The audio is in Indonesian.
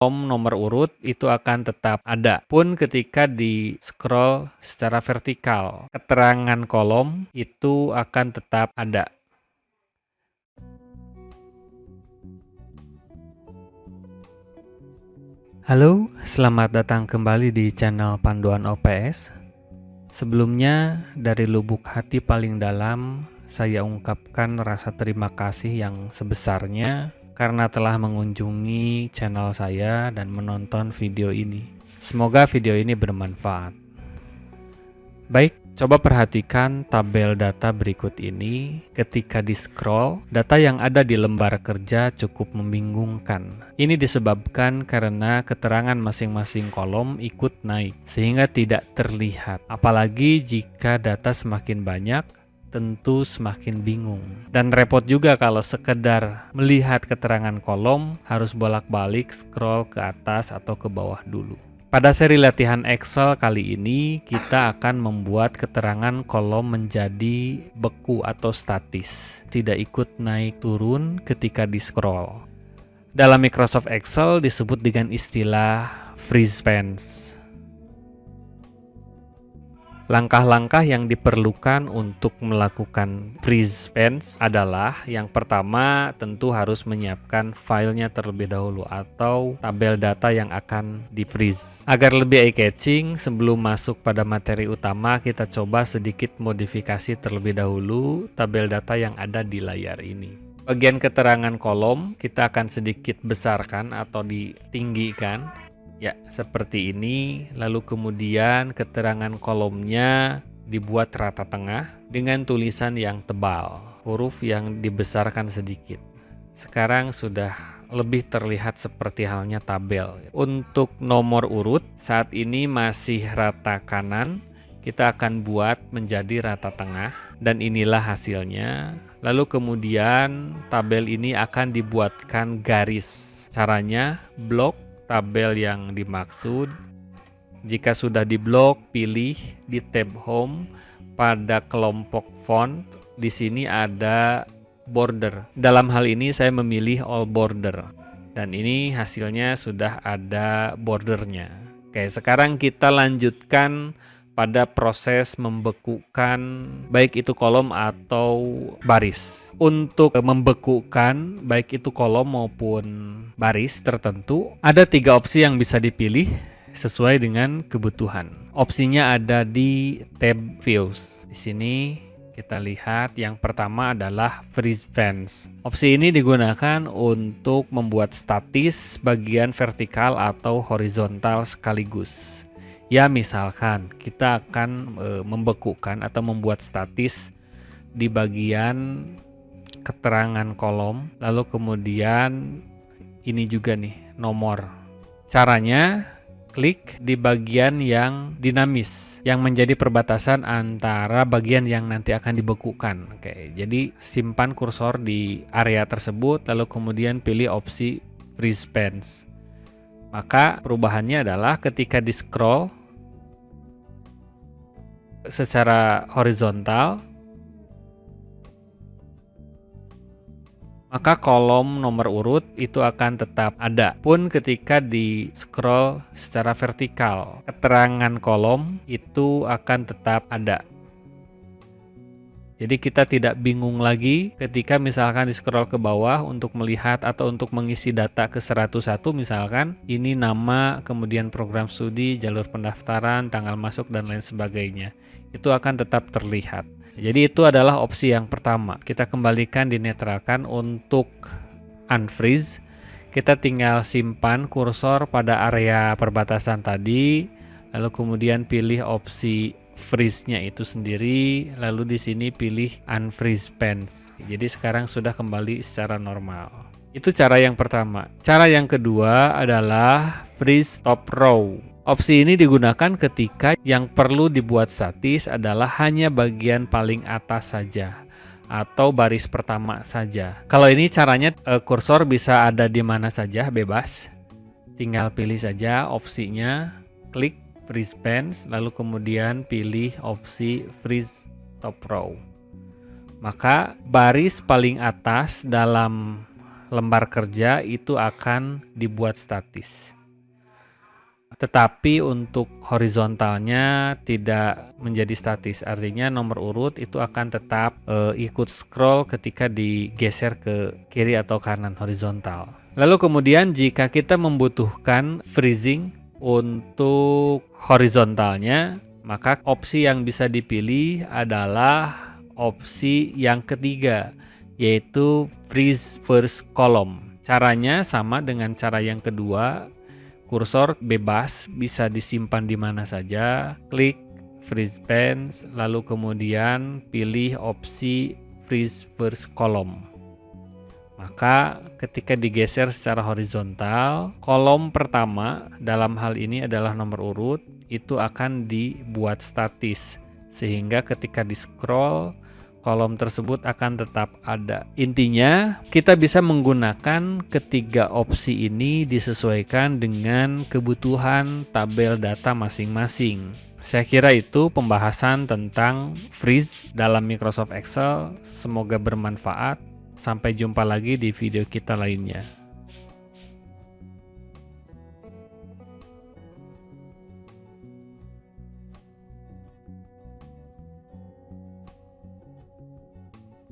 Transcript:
kolom nomor urut itu akan tetap ada pun ketika di scroll secara vertikal. Keterangan kolom itu akan tetap ada. Halo, selamat datang kembali di channel Panduan OPS. Sebelumnya, dari lubuk hati paling dalam, saya ungkapkan rasa terima kasih yang sebesarnya karena telah mengunjungi channel saya dan menonton video ini. Semoga video ini bermanfaat. Baik, coba perhatikan tabel data berikut ini. Ketika di-scroll, data yang ada di lembar kerja cukup membingungkan. Ini disebabkan karena keterangan masing-masing kolom ikut naik, sehingga tidak terlihat. Apalagi jika data semakin banyak, tentu semakin bingung. Dan repot juga kalau sekedar melihat keterangan kolom, harus bolak-balik scroll ke atas atau ke bawah dulu. Pada seri latihan Excel kali ini, kita akan membuat keterangan kolom menjadi beku atau statis, tidak ikut naik turun ketika di-scroll. Dalam Microsoft Excel disebut dengan istilah freeze spans. Langkah-langkah yang diperlukan untuk melakukan freeze spans adalah yang pertama tentu harus menyiapkan filenya terlebih dahulu atau tabel data yang akan di-freeze. Agar lebih eye-catching, sebelum masuk pada materi utama kita coba sedikit modifikasi terlebih dahulu tabel data yang ada di layar ini. Bagian keterangan kolom kita akan sedikit besarkan atau ditinggikan. Ya, seperti ini. Lalu kemudian keterangan kolomnya dibuat rata tengah dengan tulisan yang tebal, huruf yang dibesarkan sedikit. Sekarang sudah lebih terlihat seperti halnya tabel. Untuk nomor urut, saat ini masih rata kanan, kita akan buat menjadi rata tengah, dan inilah hasilnya. Lalu kemudian tabel ini akan dibuatkan garis. Caranya, blok tabel yang dimaksud. Jika sudah diblok, pilih di tab Home pada kelompok font. Di sini ada border. Dalam hal ini saya memilih all border. Dan ini hasilnya sudah ada bordernya. Oke, sekarang kita lanjutkan pada proses membekukan baik itu kolom atau baris. Untuk membekukan baik itu kolom maupun baris tertentu, ada 3 opsi yang bisa dipilih sesuai dengan kebutuhan. Opsinya ada di tab Views. Di sini kita lihat yang pertama adalah freeze spans. Opsi ini digunakan untuk membuat statis bagian vertikal atau horizontal sekaligus. Ya, misalkan kita akan membekukan atau membuat statis di bagian keterangan kolom, lalu kemudian ini juga nih nomor. Caranya klik di bagian yang dinamis yang menjadi perbatasan antara bagian yang nanti akan dibekukan. Oke, jadi simpan kursor di area tersebut lalu kemudian pilih opsi freeze spans. Maka perubahannya adalah ketika di scroll secara horizontal, maka kolom nomor urut itu akan tetap ada pun ketika di scroll secara vertikal. Keterangan kolom itu akan tetap ada. Jadi kita tidak bingung lagi ketika misalkan di scroll ke bawah untuk melihat atau untuk mengisi data ke 101 misalkan. Ini nama, kemudian program studi, jalur pendaftaran, tanggal masuk, dan lain sebagainya. Itu akan tetap terlihat. Jadi itu adalah opsi yang pertama. Kita kembalikan dinetralkan untuk unfreeze. Kita tinggal simpan kursor pada area perbatasan tadi. Lalu kemudian pilih opsi freeze-nya itu sendiri, lalu di sini pilih unfreeze spans. Jadi sekarang sudah kembali secara normal. Itu cara yang pertama. Cara yang kedua adalah freeze top row. Opsi ini digunakan ketika yang perlu dibuat statis adalah hanya bagian paling atas saja atau baris pertama saja. Kalau ini caranya kursor bisa ada di mana saja, bebas. Tinggal pilih saja opsinya, klik freeze spans, lalu kemudian pilih opsi freeze top row. Maka baris paling atas dalam lembar kerja itu akan dibuat statis. Tetapi untuk horizontalnya tidak menjadi statis, artinya nomor urut itu akan tetap ikut scroll ketika digeser ke kiri atau kanan horizontal. Lalu kemudian jika kita membutuhkan freezing untuk horizontalnya, maka opsi yang bisa dipilih adalah opsi yang ketiga, yaitu freeze first column. Caranya sama dengan cara yang kedua. Kursor bebas, bisa disimpan di mana saja. Klik freeze pens, lalu kemudian pilih opsi freeze first column. Maka ketika digeser secara horizontal, kolom pertama dalam hal ini adalah nomor urut, itu akan dibuat statis. Sehingga ketika di-scroll, kolom tersebut akan tetap ada. Intinya, kita bisa menggunakan ketiga opsi ini disesuaikan dengan kebutuhan tabel data masing-masing. Saya kira itu pembahasan tentang freeze dalam Microsoft Excel. Semoga bermanfaat. Sampai jumpa lagi di video kita lainnya.